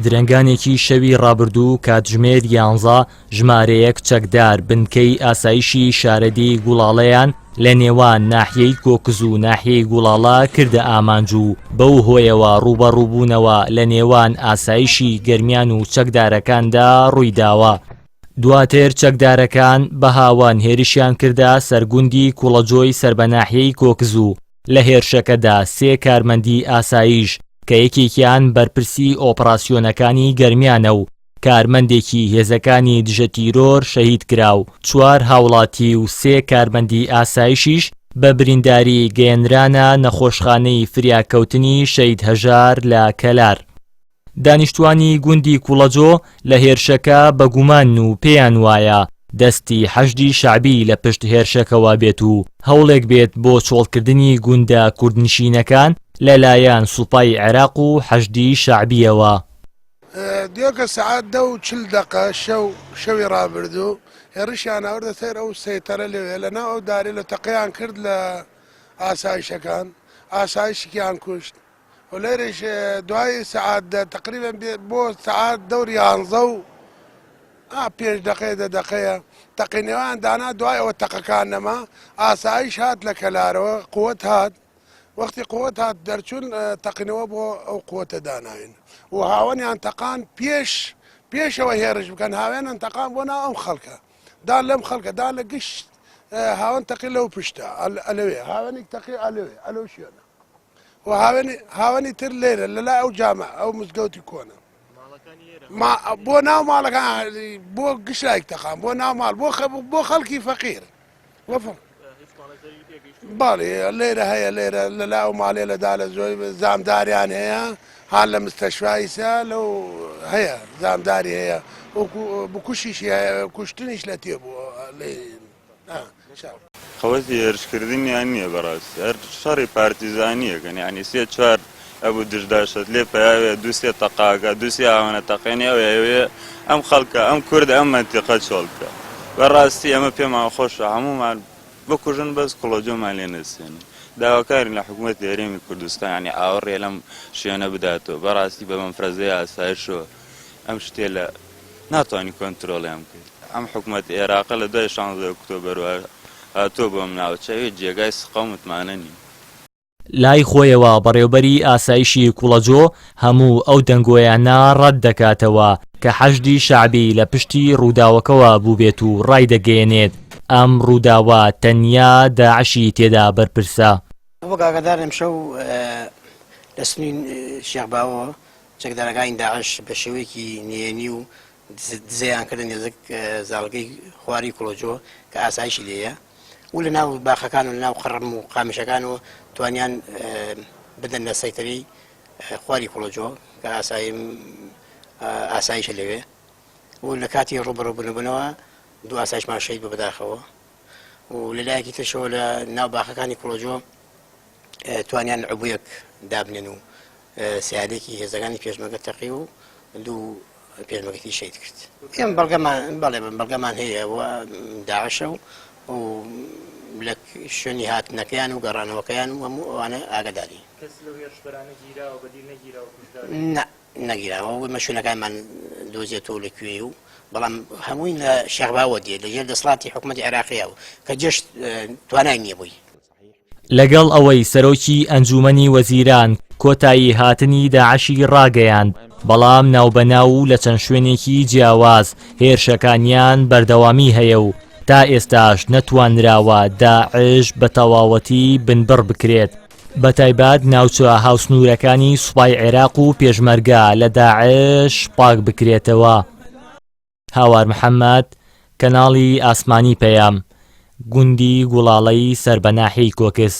درەنگانێکی شەوی ڕابردوو کاتژمێر 11 ژمارەیەک چەکدار بنکەی ئاسایشی شارەدی گوڵاڵەیان لە نێوان ناحیەی کۆکز و ناحیەی گوڵاڵە کردە ئامانج و بەو هۆیەوە ڕوبەڕووبوونەوە لە نێوان ئاسایشی گەرمیان و چەکدارەکاندا ڕوویداوە. دواتر چەکدارەکان بە هاوان هێرشیان کردە سەرگوندی کوڵەجۆی سەربەناحیەی کۆکز و لە هێرشەکەدا 3 کارمەندی ئاسایش کە یەکێکیان بەرپرسی ئۆپراسیۆنەکانی گەرمیانە و کارمەندێکی هێزەکانی دژە تیرۆر شەهید کرا و 4 هاوڵاتی و 3 کارمەندی ئاسایشیش بە برینداری گەیەنرانە نەخۆشخانەی فریاکەوتنی شەید هەژار لە کەلار. دانیشتوانی گوندی کوڵەجۆ لە هێرشەکە بەگومان و پێیان وایە دەستی حەشدی شەعبی لە پشت هێرشەکەوە بێت و هەوڵێک بێت بۆ چۆڵکردنی گوندە کوردنشینەکان لەلایەن سوپای عێراق و حەشدی شەعبیەوە. دیۆکە سەعات 10:40 شەوی ڕابردوو هێرشیان ئەوردە سەر ئەو سێتەرە لەوێ لەناو ئەو دارێ لە تەقەیان کرد لە ئاسایشەکان ئاسایشێکیان کوشت و لێرەش دوای سەعات تقریبا بۆ سەعات 11 و پێش دقەیە دەقەیە تەقینەوەیان دانا دوای ئەوە تەقەکان نەما ئاسایش هات لە کەلارەوە قووەت هات وەختی قووەت هات دەرچوون تەقینەوە بۆ ئەو قووەتە داناوین و هاوەنیان تەقان پێشەوە هێرش بکەن هاوێنان تەقان بۆ ناو ئەم خەڵکە دان لەم خەڵکە دان لە گشت هاوەن تەقی لەو پشتە ئەلەوێ هاوێنی تەقی ئەلەو شوێنە و هاوەنی تر لێرە لەلای ئەو جامە ئەو مزگەوتی کۆنە بۆ ناو ماڵەکان بۆ گشتایك تەقان بۆ ناو ماڵ بۆ خەڵکی فەقیر وەفم باڵێ لێرە هەیە لێرە لەلا ئەو ماڵێ لەدا لە زۆی زامداریان هەیە هان لە مستەشفایسە لەو هەیە زامداری هەیە بکوشیشی هەیە کوشتنیش لە تێبووە خەوەتی هێرشکردنیان نییە بەڕاستی هەر شەڕی پارتیزانیەکەن یعنی 3-4 ئەبوو دژداشت لێ پێیاوێ 2-3 تەقاکە 2-3 هاوەنە تەقێنی ئەوێ ئەم خەڵکە ئەم کوردە ئەم مەنتیقە چۆڵکە بەڕاستی ئەمە پێمان خۆشە هەمومان بکوژن بەس کوڵەجۆمان لێ نەسێنن داواکارین لە حکوومەتی هەرێمی کوردستان یعنی ئاوەڕێ لەم شوێنە بداتەوە بەڕاستی بە مەفرەزەی ئاسایشەوە ئەم شتێ لە ناتوانانی کۆنترۆڵیان بکەیت ئەم حکوومەت عێراقە لە دوای 16 ئۆکتۆبەر هاتۆ بۆم ناوچەوێت جێگای سقە و متمانە نین. لای خۆیەوە بەڕێوەبەری ئاسایشی کوڵەجۆ هەموو ئەو دەنگۆیانە ڕەت دەکاتەوە کە حەشدی شەعبی لە پشتی ڕووداوەکەوە بوو بێت و ڕای دەگەیەنێت ئەم ڕووداوە تەنیا داعشی تێدا بەرپرسە. بۆ ئاگادارم شەو لە سنین شێخباوە چەکدارەکانی داعش بە شێوەیەکی نێنی و دزەیان کردن نێزەک زاڵگەی خواری کوڵەجۆ کە ئاسایشی لێیە و لە ناو باخەکان و لە ناو قەڕم و قامشەکانەوە توانیان بدەن لە سەیتەری خواری کوڵەجۆ کە ئاسایشە لەوێ و لە کاتی ڕوبەڕووبوونەوە دوو ئاسایشمان شەید بە بەداخەوە و لەلایەکی ترشەوە لە ناو باخەکانی کوڵەجۆ توانیان عبوویەک دابنێن و سیادێکی هێزەکانی پێشمەرگە تەقی و دوو پێشمەرگەی شەید کرد. ئێمە بەڵگەمان هەیە داعشە و لە شوێنی هاتنەکەیان و گەڕانەوەکەیان و هەموو ئەوانە ئاگاداری نەگیراوە مە شوێنەکانمان دۆزیێتەوە لەکوێ و بەڵام هەمووی لە شێخباوە دێت لەژێر دەسەڵاتی حکوومەتی عێراقیە و کە جەشت توانای نییە بووی. لەگەڵ ئەوەی سەرۆکی ئەنجومەنی وەزیران کۆتایی هاتنی داعشی ڕاگەیاند بەڵام ناوبەناو و لە چەند شوێنێکی جیاواز هێرشەکانیان بەردەوامی هەیە و تا ئێستاش نەتوانراوە داعش بە تەواوەتی بنبڕ بکرێت بەتایبەت ناوچە هاوسنوورەکانی سوپای عێراق و پێشمەرگە لە داعش پاک بکرێتەوە. هاوار محەممەد کەناڵی ئاسمانی پەیام گوندی گوڵاڵەی سەربەناحی کۆکس.